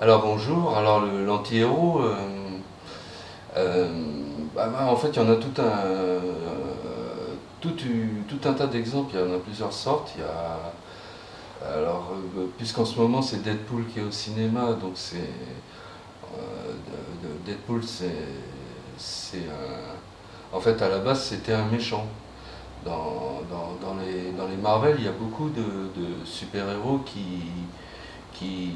Alors bonjour, alors l'anti-héros, en fait il y en a tout un tas d'exemples, il y en a plusieurs sortes. Puisqu'en ce moment c'est Deadpool qui est au cinéma, donc Deadpool en fait à la base c'était un méchant. Dans les Marvel, il y a beaucoup de super-héros qui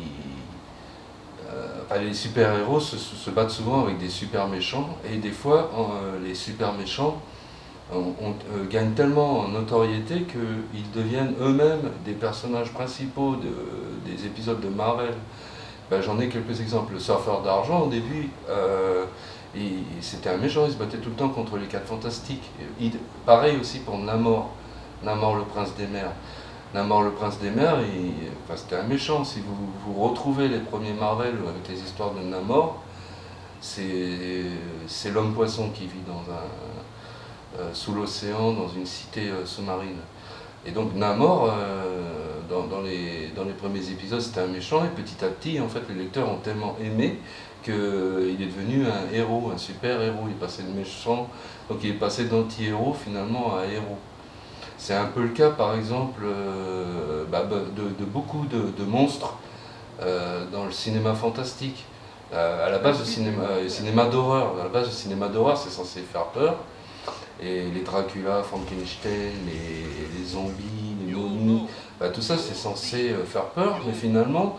les super-héros se battent souvent avec des super méchants, et des fois les super méchants gagnent tellement en notoriété qu'ils deviennent eux-mêmes des personnages principaux des épisodes de Marvel. J'en ai quelques exemples. Le surfeur d'argent, au début, c'était un méchant, il se battait tout le temps contre les 4 fantastiques. Pareil aussi pour Namor, Namor le prince des mers. Namor le prince des mers, c'était un méchant. Si vous retrouvez les premiers Marvel avec les histoires de Namor, c'est l'homme poisson qui vit sous l'océan, dans une cité sous-marine. Et donc Namor, dans les premiers épisodes, c'était un méchant, et petit à petit, en fait, les lecteurs ont tellement aimé qu'il est devenu un héros, un super-héros. Il est passé de méchant, donc il est passé d'anti-héros finalement à héros. C'est un peu le cas, par exemple, de beaucoup de monstres dans le cinéma fantastique. À la base, le cinéma d'horreur, c'est censé faire peur. Et les Dracula, Frankenstein, les zombies, les momies, tout ça c'est censé faire peur, mais finalement,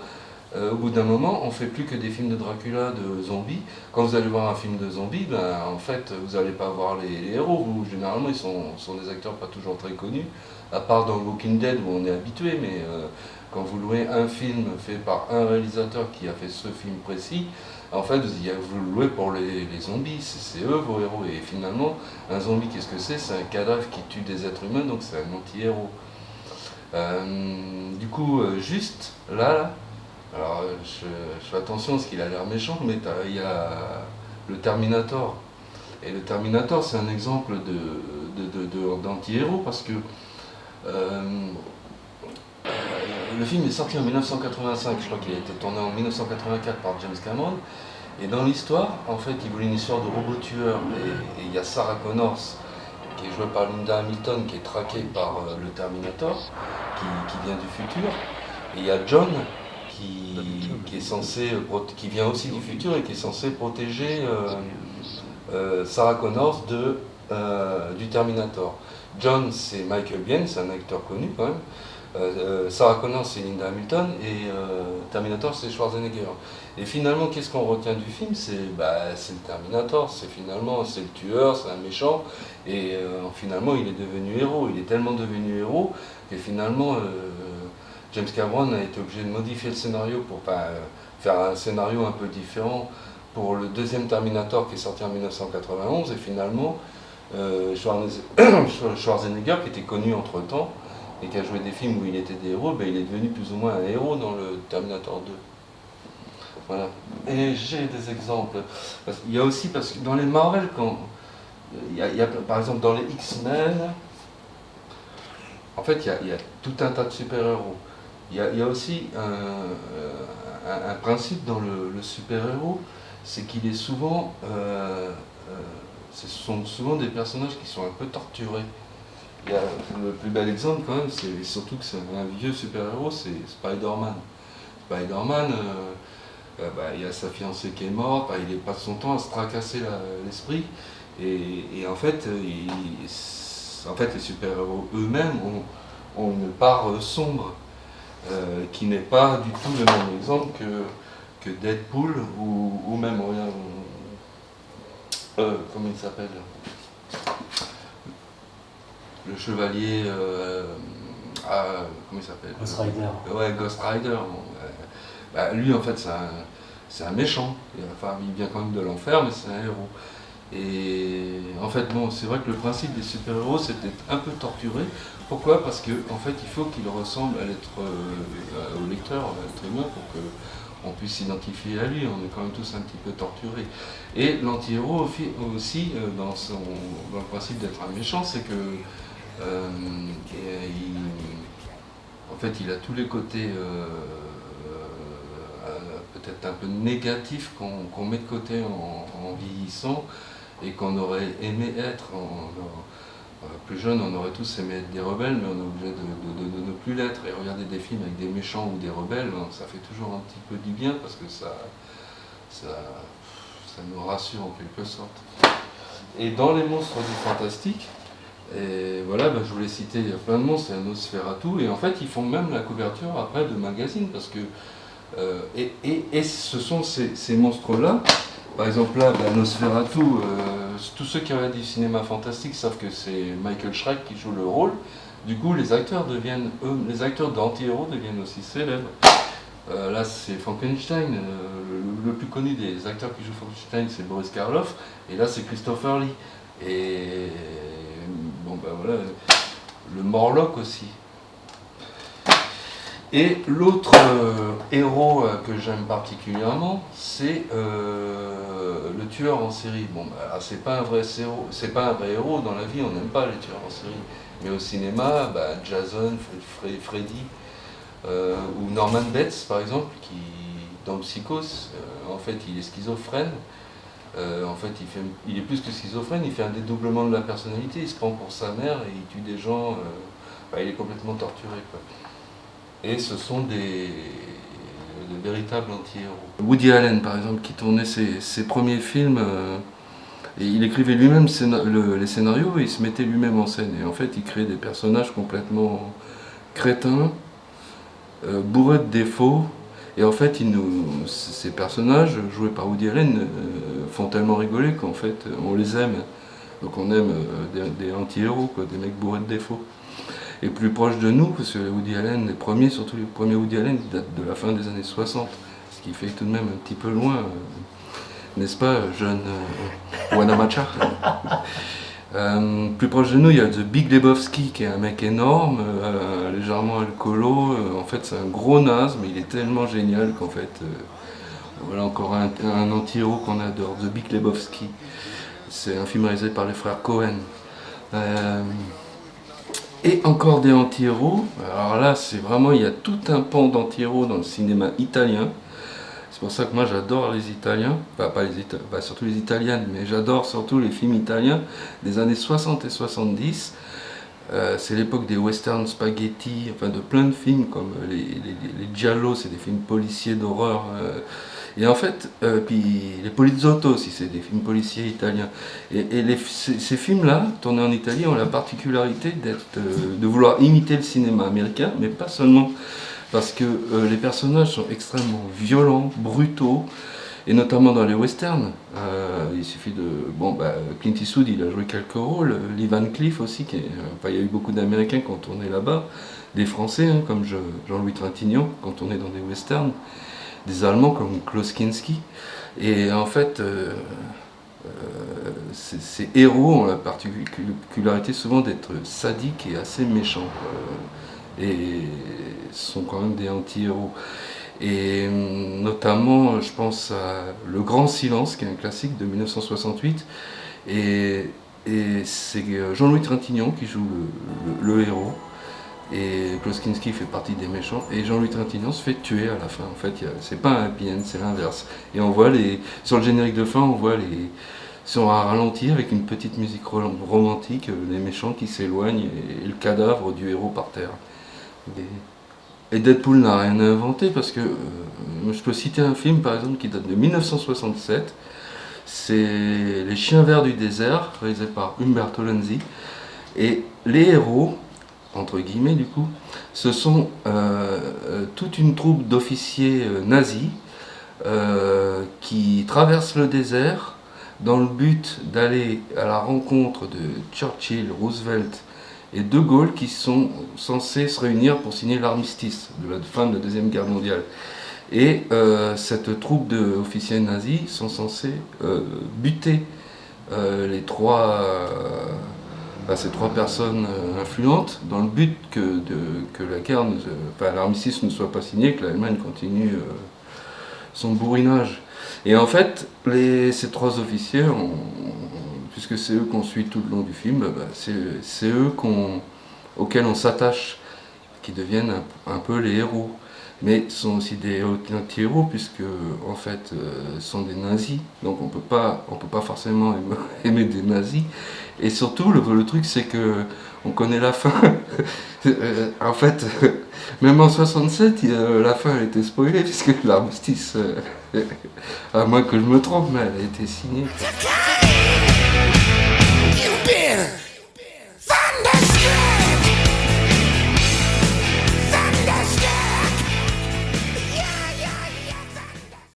au bout d'un moment, on fait plus que des films de Dracula, de zombies. Quand vous allez voir un film de zombies, en fait, vous n'allez pas voir les héros. Généralement, ils sont des acteurs pas toujours très connus, à part dans Walking Dead où on est habitué, mais quand vous louez un film fait par un réalisateur qui a fait ce film précis, en fait, vous le louez pour les zombies, c'est eux vos héros. Et finalement, un zombie, qu'est-ce que c'est? C'est un cadavre qui tue des êtres humains, donc c'est un anti-héros. Du coup, juste là, alors je fais attention parce qu'il a l'air méchant, mais il y a le Terminator. Et le Terminator, c'est un exemple d'anti-héros parce que le film est sorti en 1985, je crois qu'il a été tourné en 1984 par James Cameron. Et dans l'histoire, en fait, il voulait une histoire de robot tueur. Et il y a Sarah Connors, qui est jouée par Linda Hamilton, qui est traquée par le Terminator, qui vient du futur. Et il y a John, qui vient aussi du futur et qui est censé protéger Sarah Connors du Terminator. John, c'est Michael Biehn, c'est un acteur connu quand même. Sarah Connor, c'est Linda Hamilton, et Terminator, c'est Schwarzenegger. Et finalement, qu'est-ce qu'on retient du film? C'est le Terminator, c'est le tueur, c'est un méchant, et finalement, il est devenu héros. Il est tellement devenu héros que finalement, James Cameron a été obligé de modifier le scénario pour faire un scénario un peu différent pour le deuxième Terminator qui est sorti en 1991, et finalement, Schwarzenegger, qui était connu entre-temps, et qui a joué des films où il était des héros, il est devenu plus ou moins un héros dans le Terminator 2. Voilà. Et j'ai des exemples. Il y a aussi, parce que dans les Marvel, par exemple dans les X-Men, en fait il y a tout un tas de super-héros. Il y a aussi un principe dans le super-héros, c'est qu'il est souvent, ce sont souvent des personnages qui sont un peu torturés. Le plus bel exemple quand même, c'est surtout que c'est un vieux super-héros, c'est Spider-Man. Spider-Man, il y a sa fiancée qui est morte, il passe son temps à se tracasser l'esprit, et en fait, les super-héros eux-mêmes ont une part sombre, qui n'est pas du tout le même exemple que Deadpool, ou même, comment il s'appelle, le chevalier, comment il s'appelle, Ghost Rider. Ouais, Ghost Rider. Lui, en fait, c'est un méchant. Il vient quand même de l'enfer, mais c'est un héros. Et en fait, c'est vrai que le principe des super-héros, c'est d'être un peu torturé. Pourquoi? Parce que en fait, il faut qu'il ressemble au lecteur, à l'être humain, pour on puisse s'identifier à lui, on est quand même tous un petit peu torturés. Et l'anti-héros aussi, dans le principe d'être un méchant, c'est que en fait, il a tous les côtés peut-être un peu négatifs qu'on met de côté en vieillissant et qu'on aurait aimé être plus jeune. On aurait tous aimé être des rebelles, mais on est obligé de ne plus l'être. Et regarder des films avec des méchants ou des rebelles, ça fait toujours un petit peu du bien parce que ça nous rassure en quelque sorte. Et dans les monstres du fantastique, et voilà, je voulais citer, il y a plein de monstres, il y a Nosferatu, et en fait ils font même la couverture après de magazines, parce que et ce sont ces monstres-là, par exemple là, Nosferatu, tous ceux qui regardent du cinéma fantastique savent que c'est Michael Schreck qui joue le rôle, du coup les acteurs d'anti-héros deviennent aussi célèbres. Là c'est Frankenstein, le plus connu des acteurs qui jouent Frankenstein c'est Boris Karloff, et là c'est Christopher Lee. Et voilà, le Morlock aussi. Et l'autre héros que j'aime particulièrement, c'est le tueur en série. C'est pas un vrai héros dans la vie, on n'aime pas les tueurs en série. Mais au cinéma, Jason, Freddy, ou Norman Bates par exemple, qui dans Psychose, en fait il est schizophrène. En fait, il est plus que schizophrène, il fait un dédoublement de la personnalité, il se prend pour sa mère et il tue des gens, il est complètement torturé, quoi. Et ce sont de véritables anti-héros. Woody Allen, par exemple, qui tournait ses premiers films, et il écrivait lui-même les scénarios et il se mettait lui-même en scène. Et en fait, il créait des personnages complètement crétins, bourrés de défauts. Et en fait, ces personnages joués par Woody Allen font tellement rigoler qu'en fait, on les aime. Donc on aime des anti-héros, des mecs bourrés de défauts. Et plus proche de nous, parce que Woody Allen, surtout les premiers Woody Allen, datent de la fin des années 60, ce qui fait tout de même un petit peu loin, n'est-ce pas, jeune Wanamacha. Plus proche de nous, il y a The Big Lebowski, qui est un mec énorme, légèrement alcoolo. En fait, c'est un gros naze, mais il est tellement génial qu'en fait, voilà encore un anti-héros qu'on adore, The Big Lebowski. C'est un film réalisé par les frères Cohen. Et encore des anti-héros. Alors là, il y a tout un pan d'anti-héros dans le cinéma italien. C'est pour ça que moi j'adore les Italiens, surtout les Italiennes, mais j'adore surtout les films italiens des années 60 et 70. C'est l'époque des western spaghetti, de plein de films comme les giallo, c'est des films policiers d'horreur. Et en fait, puis les Poliziotto aussi, c'est des films policiers italiens. Et ces films-là, tournés en Italie, ont la particularité de vouloir imiter le cinéma américain, mais pas seulement. Parce que les personnages sont extrêmement violents, brutaux, et notamment dans les westerns. Il suffit Clint Eastwood, il a joué quelques rôles, Lee Van Cleef aussi, il y a eu beaucoup d'Américains qui ont tourné là-bas, des Français comme Jean-Louis Trintignant qui ont tourné dans des westerns, des Allemands comme Klaus Kinski. Et en fait, ces héros ont la particularité souvent d'être sadiques et assez méchants. Et sont quand même des anti-héros. Et notamment, je pense à Le Grand Silence, qui est un classique de 1968. Et c'est Jean-Louis Trintignant qui joue le héros. Et Klaus Kinski fait partie des méchants. Et Jean-Louis Trintignant se fait tuer à la fin. En fait, c'est pas un happy end, c'est l'inverse. Et on voit sur le générique de fin, on voit sont à ralenti avec une petite musique romantique, les méchants qui s'éloignent et le cadavre du héros par terre. Et Deadpool n'a rien inventé parce que je peux citer un film par exemple qui date de 1967, c'est Les Chiens Verts du désert, réalisé par Umberto Lenzi. Et les héros, entre guillemets du coup, ce sont toute une troupe d'officiers nazis qui traversent le désert dans le but d'aller à la rencontre de Churchill, Roosevelt et De Gaulle, qui sont censés se réunir pour signer l'armistice de la fin de la Deuxième Guerre mondiale. Et cette troupe d'officiers nazis sont censés buter ces trois personnes influentes dans le but que l'armistice ne soit pas signé, que l'Allemagne continue son bourrinage. Et en fait, ces 3 officiers, puisque c'est eux qu'on suit tout le long du film, c'est eux auxquels on s'attache, qui deviennent un peu les héros. Mais ce sont aussi des anti-héros, puisque en fait, ce sont des nazis. Donc on peut pas forcément aimer des nazis. Et surtout, le truc, c'est que on connaît la fin. En fait, même en 67, la fin elle était spoilée, puisque l'armistice, à moins que je me trompe, mais elle a été signée.